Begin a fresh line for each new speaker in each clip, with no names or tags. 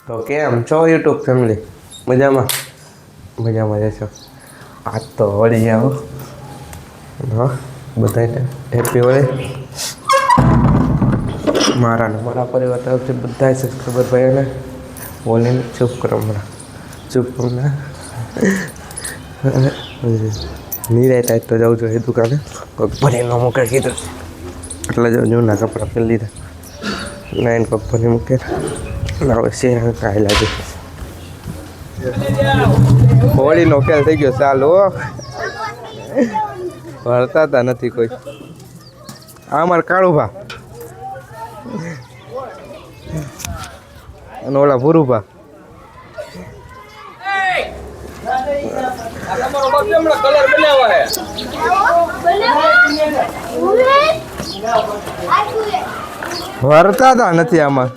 તો કેમ છો યુટ્યુબ ફેમિલી? મજામાં રહેશો? આજ તો વળી આવો હા બધાને હેપી હોળી. મારા પરિવાર તરફથી બધા સબસ્ક્રાઈબર ભાઈઓને હોળીની શુભકામના. નિરાય તો જવું જોઈએ દુકાને, કોઈક ભરીને મૂકે કીધું એટલે જૂના કપડાં પહેરી લીધા. નાઈન કોઈક ભરી મૂકે હવે શેર કાંઈ લાગે. હોળીનો ખેલ થઈ ગયો ચાલુ. વળતા તા નથી કોઈ. આ મારે કાળુભા અને ઓલા ભૂરુભા. વળતા તા નથી આમાં.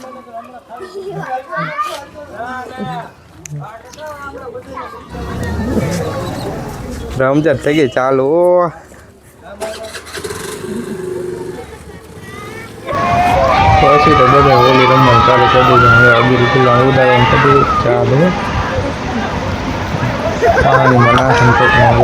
રમઝટ થઈ ગઈ ચાલુ. પછી તો બધા હોલી રમવાનું ચાલુ કરી દીધું. હવે અબીર ગુલાલ ઉડાડવાનું બધું ચાલુ. પાણીમાં નાખીને ચોકમાં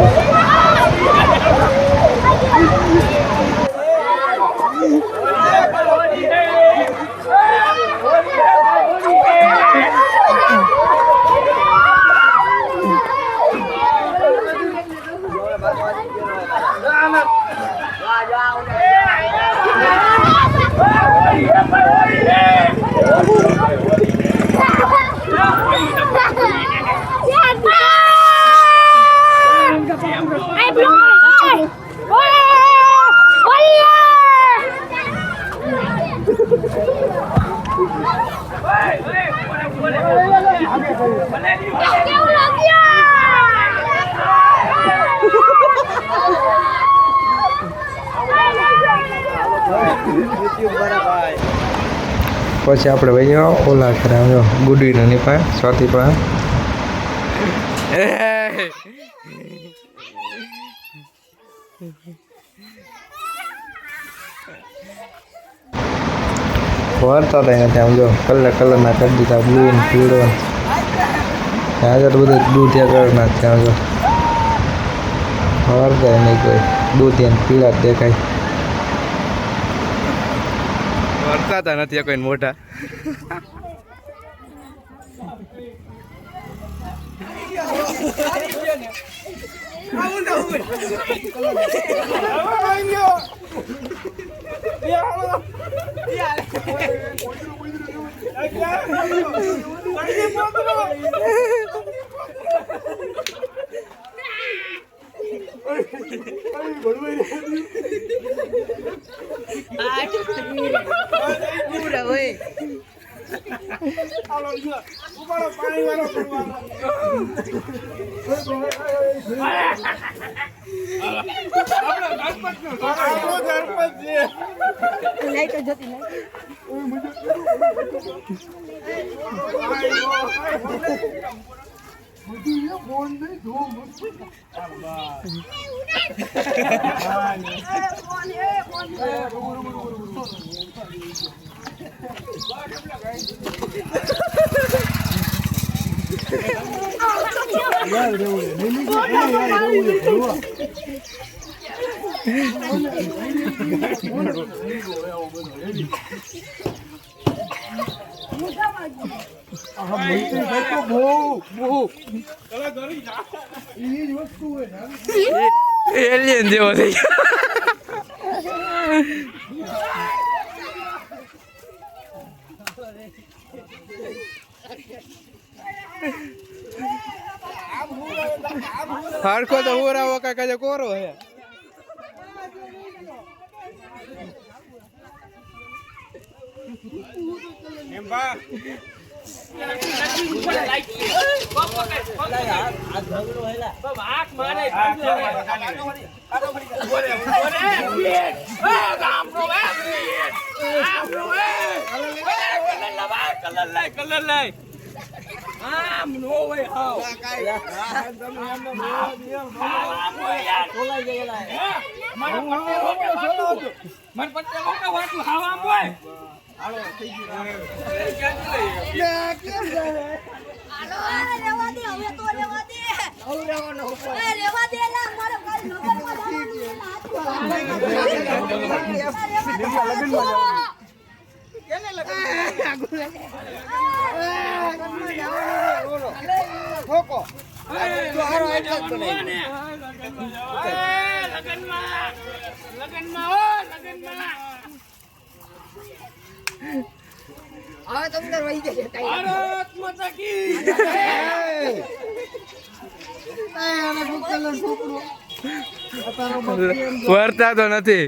પછી આપણે ભાઈ ઓલા કરાવ્યો ગુડીની પાસે સ્વાતિ પાસે. વરતા હતા ત્યાં જો કલરના કરી દીધા, બ્લુ ને પીળો. ત્યાં તો બધું દૂધિયા કલરના ત્યાં જો વરતા નહીં કોઈ દૂધિયા પીળા જ દેખાય. વરસાતા નથી કોઈ મોટા. એલિયન જેવો થઈ ગયો. હરખો તો હોરાવો કાકા કોરો હે. એમ બા વર્તા તો નથી.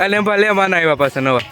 અને ભલે માના આવ્યા પાછા નવા.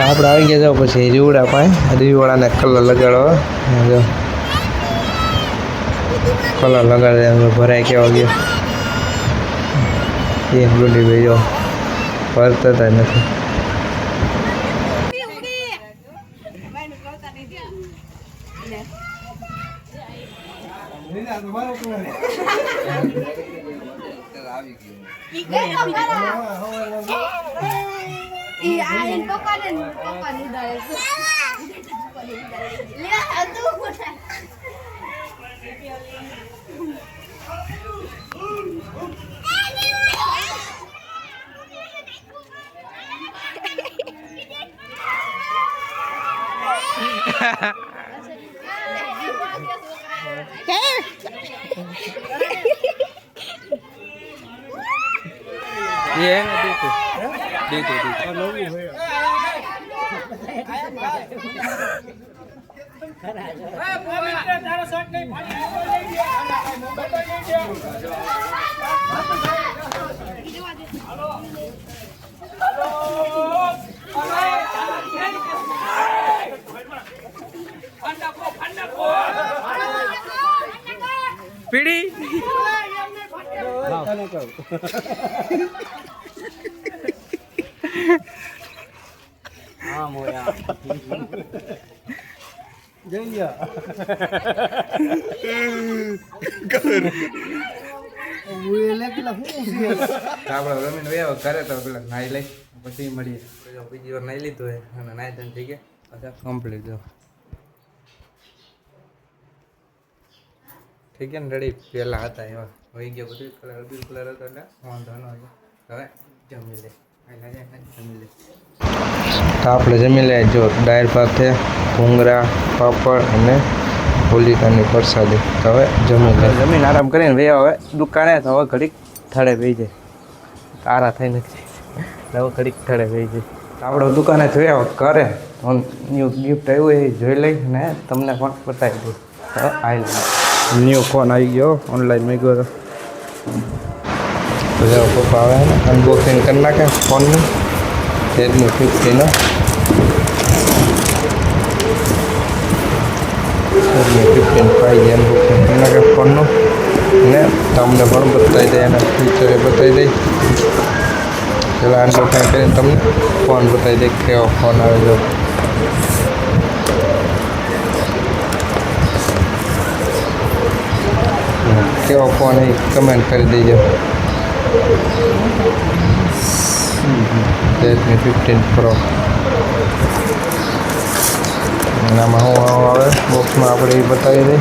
આપણે આવી ગયા જાવ પછી રીવડા પાસે રીવડાને કલર લગાડવા કલર લગાડે ભરાય કેવા ગયો એ ગુંડી ભાઈ જો ભરતા નથી. પીડી રમીને વ્યાવ કરે તો પેલા નાઈ લઈ પછી મળીએ. બીજી વાર નાઈ લીધું હોય અને નાઈ ધન થઈ ગયા અચ્છા કમ્પ્લીટ જો ઠીક ને રેડી. પહેલાં હતા એવા વહી ગયા બધું કલર બ્લુ કલર હતો એટલે વાંધો ન આવ્યો. હવે જમી લે જમી લે તો આપણે જમી લે જો દાળ ભાત છે ભૂંગળા પાપડ અને હોલિકાની પ્રસાદી. તો હવે જમી લે જમીને આરામ કરીને ભાઈ હવે દુકાને તો હવે ઘડીક થડે બેસી જાય તારા થઈ નથી હવે ઘડીક થડે બેસી જાય. આપણે દુકાને જોયા કરે ન્યૂ ગિફ્ટ આવ્યું એ જોઈ લઈ ને તમને પણ બતાવી દઉં. તો આવી ન્યૂ ફોન આવી ગયો ઓનલાઈન મેં ગયો તો જાઓ પપ્પા આવે ને અનબોક્સિંગ કરી નાખે ફોનની Redmi 15 નો Redmi 15 5G અનબોક્સિંગ કરી નાખે ફોનનું ને તમને પણ બતાવી દે એના ફીચર બતાવી દઈ. પેલા અનબોક્સિંગ કરીને તમને ફોન બતાવી દે કેવો ફોન આવે જો. કેવો ફોન એ કમેન્ટ કરી દેજો. Redmi 15 Pro એનામાં શું આવે બોક્સમાં આપણે એ બતાવી દઈએ.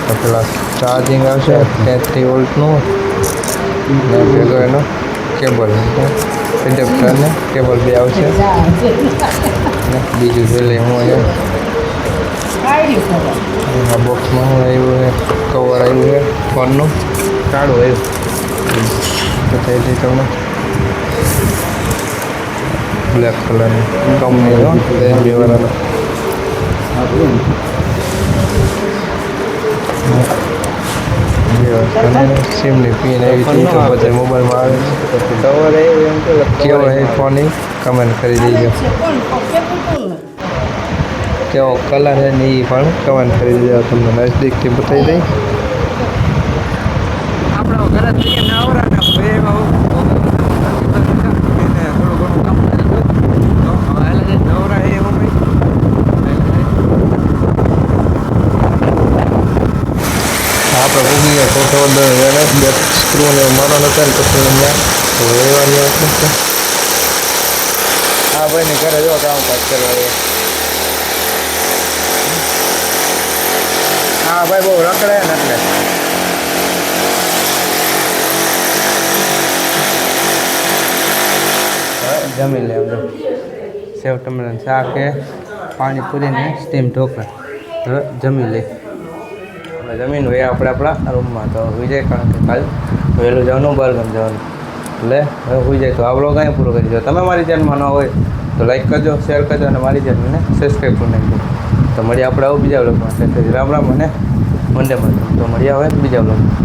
તો પેલા ચાર્જિંગ આવશે 33 વોલ્ટનું ને ભેગો એનો કેબલ એડેપ્ટર ને કેબલ બી આવશે. બીજું જોઈ લઈએ હું અહીંયા બોક્સમાં શું આવ્યું છે કવર આવ્યું છે ફોનનું કાળું આવ્યું. તો બતાવી દઈ તમને બ્લેક કલરની કંપની વાળાનો સિમની પિન એવી હતી તો બધા મોબાઈલમાં આવે કેવો એ ફોન એ કમેન્ટ કરી દેજો કેવો કલર છે ને એ પણ કમેન્ટ કરી દેજો તમને નજદીકથી બતાવી દઈ આપણો ઘરે જઈએ નવરા ને આપણે ભૂગી ગયા ફોટો બે સ્ક્રૂ ને મારો નતા ને પછી અહીંયા રહેવાની આવતું છે હા ભાઈ ને ઘરે જો કામકાજ કરવા હા ભાઈ બહુ રખડે ને એટલે જમી લે સેવ ટમેટાનું શાક છે પાણીપુરી ને સ્ટીમ ઢોકળા હવે જમી લે જમીન હોય આપણે આપણા રૂમમાં તો હોઈ જાય કારણ કે કાલ વહેલું જવાનું બહારગામ જવાનું એટલે હવે હોઈ જાય તો આ બ્લોગ અહીં પૂરો કરી દો તમે મારી ચેનલમાં ન હોય તો લાઈક કરજો શેર કરજો અને મારી ચેનલને સબસ્ક્રાઈબ કરી નાખજો તો મળીએ આપણે આવું બીજા બ્લોગમાં રામ રામ અને મંડે મળે તો મળીએ હવે બીજા બ્લોગમાં